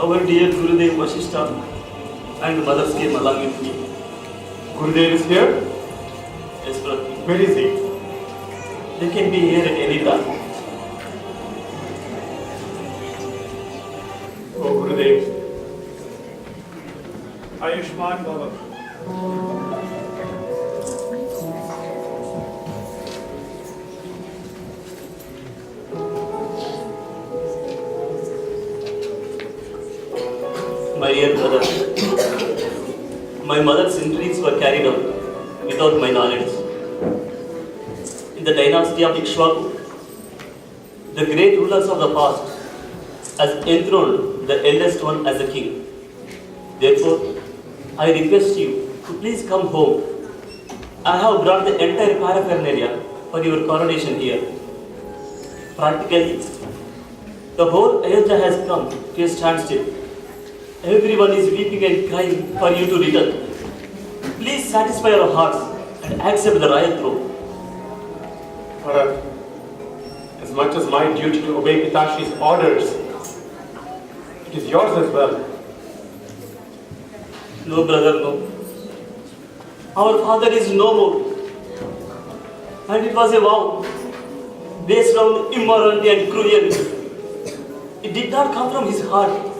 our dear Gurudev Vasishtha and mothers came along with me. Gurudev is here? Yes, brother. Where is he? They can be here at any time. Oh, Gurudev. Ayushman Bhava. My dear brother, my mother's intrigues were carried out without my knowledge. In the dynasty of Ikshvaku, the great rulers of the past has enthroned the eldest one as a king. Therefore, I request you to please come home. I have brought the entire paraphernalia for your coronation here. Practically, the whole Ayodhya has come to a standstill. Everyone is weeping and crying for you to return. Please satisfy your hearts and accept the royal throne. Bharat, as much as my duty to obey Pitashi's orders, it is yours as well. No, brother, no. Our father is no more. And it was a vow based on immorality and cruelty. It did not come from his heart.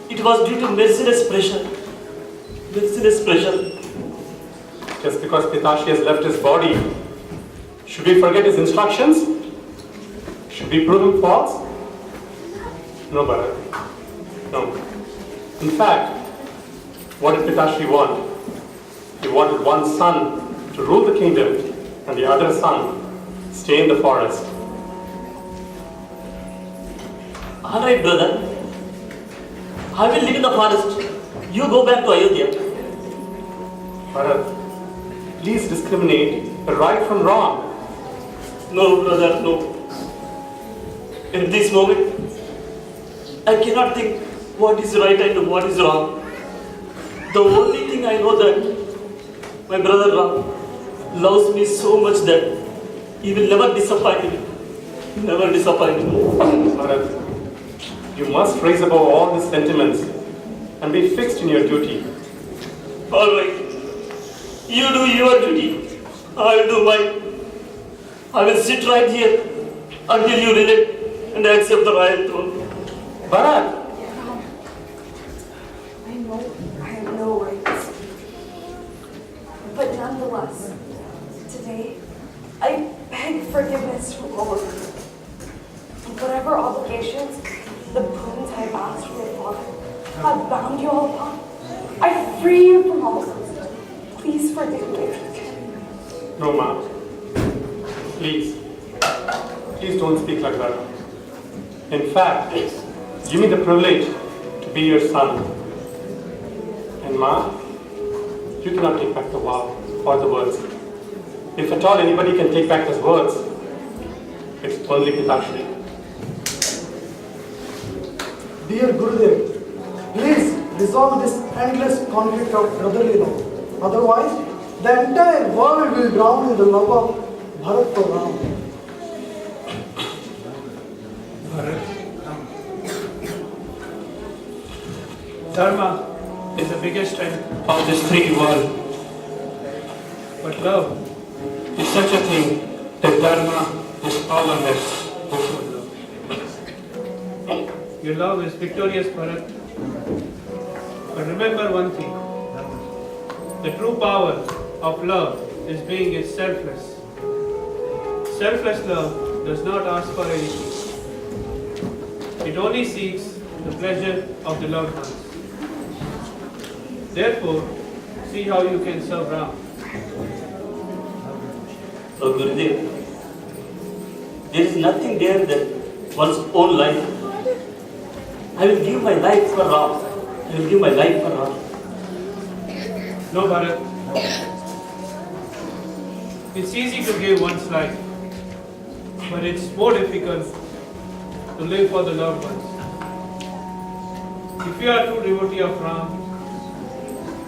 It was due to merciless pressure. Merciless pressure. Just because Pitashi has left his body, should we forget his instructions? Should we prove him false? No, Bharat. No. In fact, what did Pitashi want? He wanted one son to rule the kingdom and the other son stay in the forest. Alright, brother. I will live in the forest. You go back to Ayodhya. Bharat, please discriminate the right from wrong. No, brother, no. In this moment, I cannot think what is right and what is wrong. The only thing I know that my brother Ram loves me so much that he will never disappoint me. Never disappoint me. Bharat, you must rise above all his sentiments and be fixed in your duty. Alright. You do your duty. I will do mine. I will sit right here until you relent and accept the royal throne. Bharat! I know I have no right to speak. But nonetheless, today, I beg forgiveness from all of you. And whatever obligations, the boons I have asked from your father, have bound you all upon, I free you from all of them. Please forgive me. No, Ma. Please. Please don't speak like that. In fact, give me the privilege to be your son. And Ma, you cannot take back the vow or the words. If at all anybody can take back those words, it's only Pitashi. Dear Gurudev, please resolve this endless conflict of brotherly love. Otherwise, the entire world will drown in the love of Bharat for Ram. Bharat. Dharma is the biggest strength of this free world. But love is such a thing that Dharma is powerless before love. Your love is victorious, Bharat. But remember one thing. The true power of love is being it selfless. Selfless love does not ask for anything. It only seeks the pleasure of the loved ones. Therefore, see how you can serve Ram. Oh, Gurudev, there is nothing there than one's own life. I will give my life for Ram. I will give my life for Ram. No, Bharat. It's easy to give one's life, but it's more difficult to live for the loved ones. If you are a true devotee of Ram,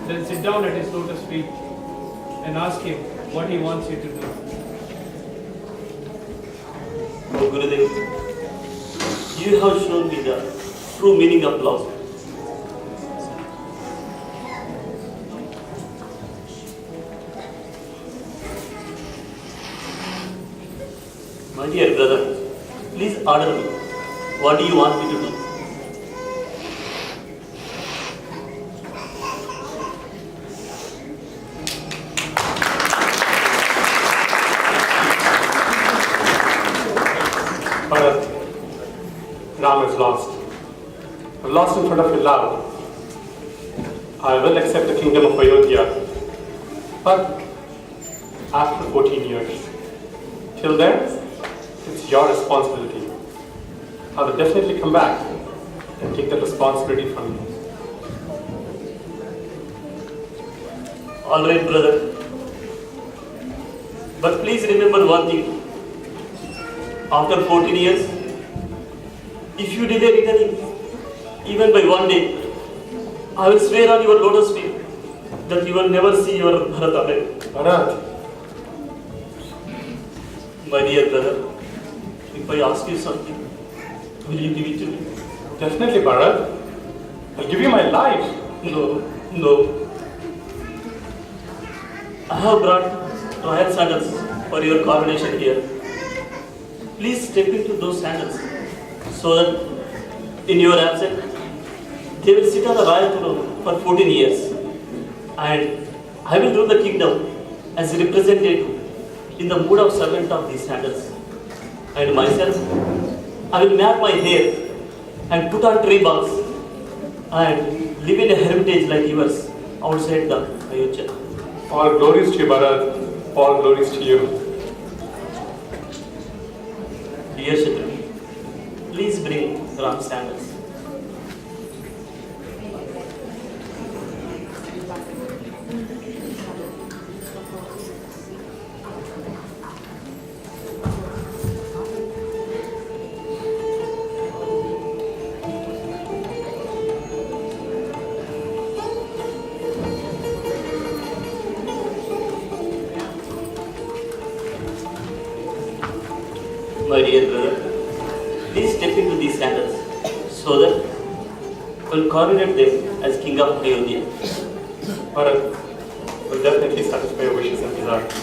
then sit down at his lotus feet and ask him what he wants you to do. Oh, Gurudev, you have shown me the true meaning of love. My dear brother, please order me. What do you want me to do? Bharat, Ram is lost. I've lost in front of your love. I will accept the kingdom of Ayodhya, but after 14 years. Till then, it's your responsibility. I will definitely come back and take that responsibility from you. All right, brother. But please remember one thing. After 14 years, if you delay returning, even by one day, I will swear on your lotus feet that you will never see your Bharat again. Bharat, My dear brother, if I ask you something, will you give it to me? definitely Bharat. I'll give you my life. No. I have brought royal sandals for your coronation here. Please step into those sandals so that in your absence, they will sit on the royal throne for 14 years. And I will rule the kingdom as a representative in the mood of servant of these sandals. And myself, I will map my hair and put on tribals and live in a hermitage like yours outside the Ayodhya. All glories to you, Bharat. All glories to you. Dear Shatru, please bring Ram sandals. My dear brother, please step into these sandals so that I will coronate them as king of Ayodhya. Bharat will definitely satisfy your wishes and desires.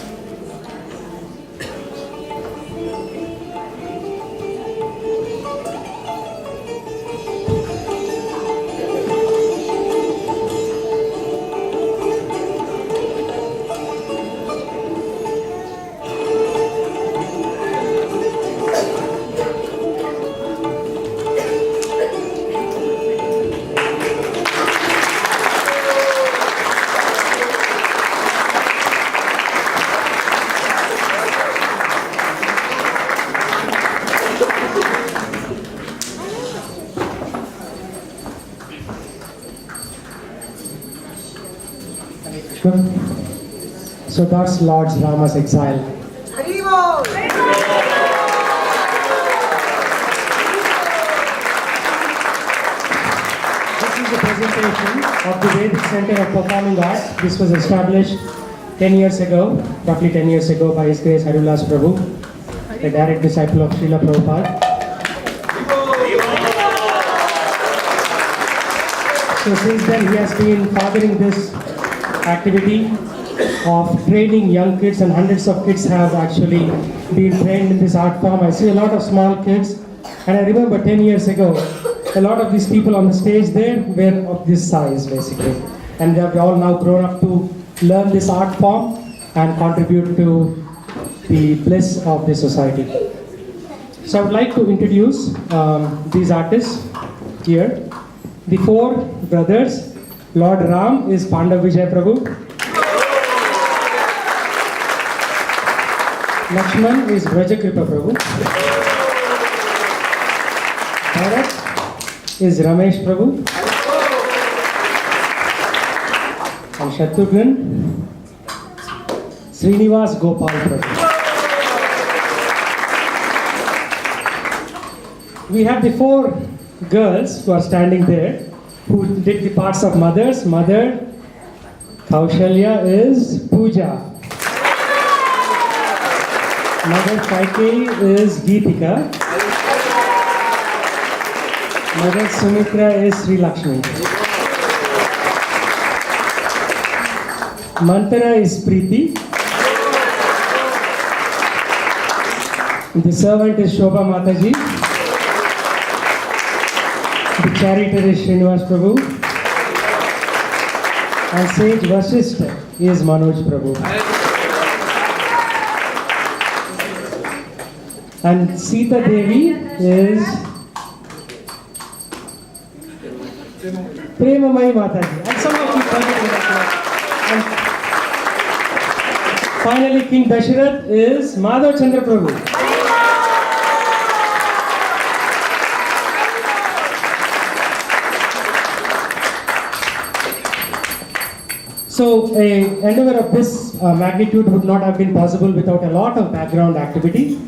So that's Lord Rama's exile. This is a presentation of the Vedic Center of Performing Arts. This was established 10 years ago, roughly 10 years ago by His Grace Harulas Prabhu, a direct disciple of Srila Prabhupada. So since then he has been fathering this activity of training young kids, and hundreds of kids have actually been trained in this art form. I see a lot of small kids, and I remember 10 years ago, a lot of these people on the stage there were of this size basically, and they have all now grown up to learn this art form and contribute to the bliss of the society. So I would like to introduce these artists here. The four brothers. Lord Ram is Pandav Vijay Prabhu. Lakshman is Vrajakripa Prabhu. Bharat is Ramesh Prabhu. And Shatrughan, Srinivas Gopal Prabhu. We have the four girls who are standing there, who did the parts of mothers. Mother Kaushalya is Pooja. Mother Kaikeyi is Geetika. Mother Sumitra is Sri Lakshmi. Mantara is Preeti. The servant is Shobha Mataji. The charioteer is Srinivas Prabhu. And sage Vasishtha is Manoj Prabhu. And Sita Devi is Premamai Mataji. And some of you forget that. And finally, King Dasharath is Madhav Chandra Prabhu. So, a endeavor of this magnitude would not have been possible without a lot of background activity.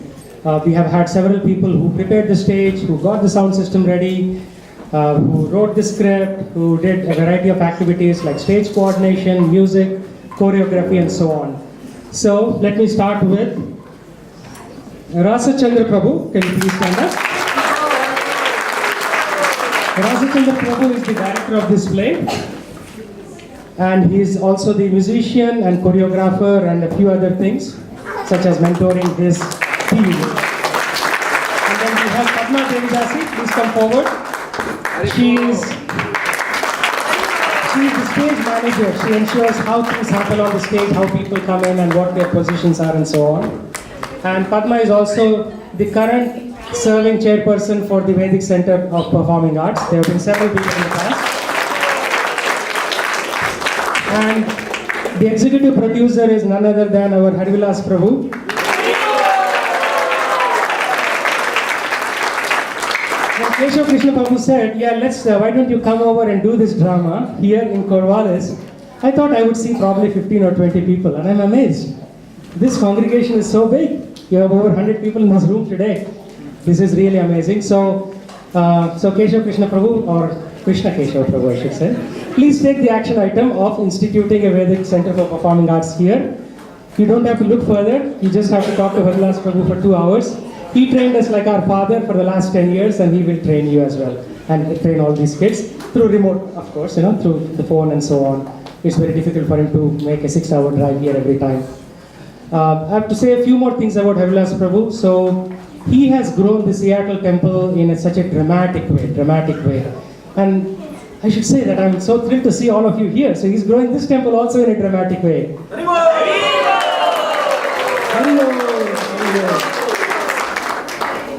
We have had several people who prepared the stage, who got the sound system ready, who wrote the script, who did a variety of activities like stage coordination, music, choreography, and so on. So, let me start with Rasa Chandra Prabhu. Can you please stand up? Rasa Chandra Prabhu is the director of this play. And he is also the musician and choreographer and a few other things, such as mentoring his team. And then we have Padma Devidasi, please come forward. She is the stage manager. She ensures how things happen on the stage, how people come in and what their positions are and so on. And Padma is also the current serving chairperson for the Vedic Center of Performing Arts. There have been several people in the past. And the executive producer is none other than our Harivilas Prabhu. When Keshav Krishna Prabhu said, yeah, why don't you come over and do this drama here in Corvallis, I thought I would see probably 15 or 20 people, and I'm amazed. This congregation is so big. You have over 100 people in this room today. This is really amazing. So Keshav Krishna Prabhu, or Krishna Keshav Prabhu, I should say. Please take the action item of instituting a Vedic Center for Performing Arts here. You don't have to look further. You just have to talk to Harivilas Prabhu for 2 hours. He trained us like our father for the last 10 years, and he will train you as well. And train all these kids through remote, of course, through the phone and so on. It's very difficult for him to make a 6-hour drive here every time. I have to say a few more things about Harivilas Prabhu. So he has grown the Seattle temple in such a dramatic way. And I should say that I'm so thrilled to see all of you here. So he's growing this temple also in a dramatic way.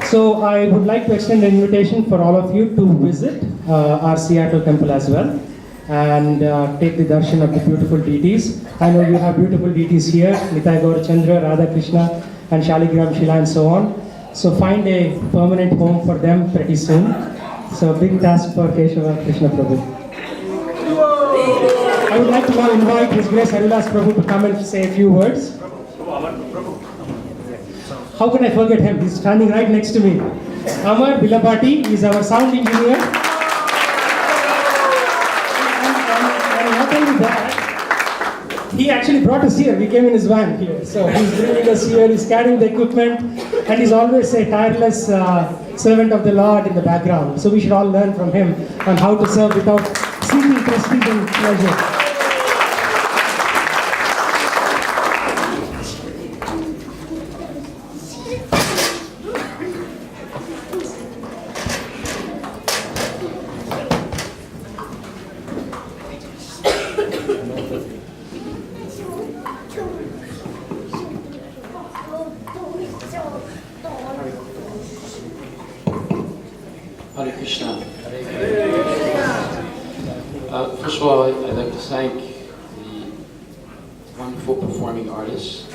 So I would like to extend an invitation for all of you to visit our Seattle temple as well and take the darshan of the beautiful deities. I know you have beautiful deities here, Nitai Gaur Chandra, Radha Krishna, and Shaligram Shila and so on. So find a permanent home for them pretty soon. So big task for Keshava Krishna Prabhu. I would like to now invite His Grace Harivilas Prabhu to come and say a few words. How can I forget him? He's standing right next to me. Amar Bilapati is our sound engineer. And not only that, he actually brought us here. We came in his van here. So he's bringing us here, he's carrying the equipment, and he's always a tireless servant of the Lord in the background. So we should all learn from him on how to serve without seeking prestige and pleasure. Hare Krishna. First of all, I'd like to thank the wonderful performing artists.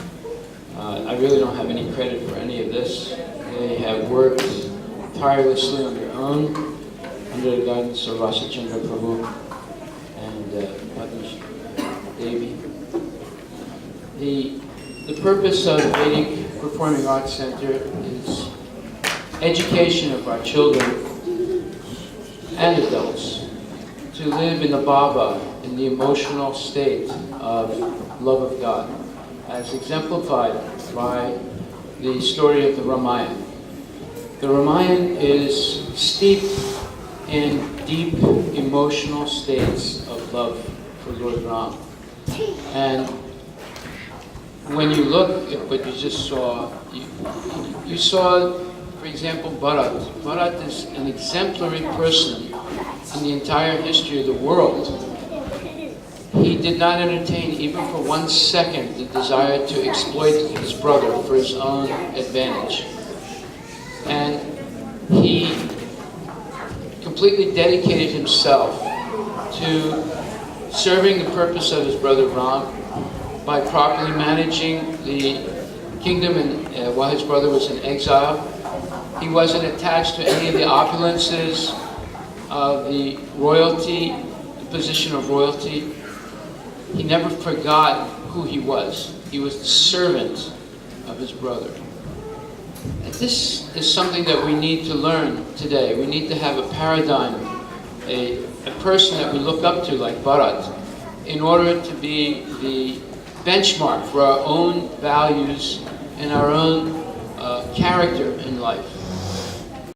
I really don't have any credit for any of this. They have worked tirelessly on their own, under the guidance of Rasa Chandra Prabhu and Padma Devi. The purpose of Vedic Performing Arts Center is education of our children and adults to live in the bhava, in the emotional state of love of God, as exemplified by the story of the Ramayana. The Ramayana is steeped in deep emotional states of love for Lord Ram. And when you look at what you just saw, you saw, for example, Bharat. Bharat is an exemplary person in the entire history of the world. He did not entertain, even for 1 second, the desire to exploit his brother for his own advantage. And he completely dedicated himself to serving the purpose of his brother Ram by properly managing the kingdom while his brother was in exile. He wasn't attached to any of the opulences of the royalty, the position of royalty. He never forgot who he was. He was the servant of his brother. And this is something that we need to learn today. We need to have a paradigm, a person that we look up to like Bharat, in order to be the benchmark for our own values and our own character in life.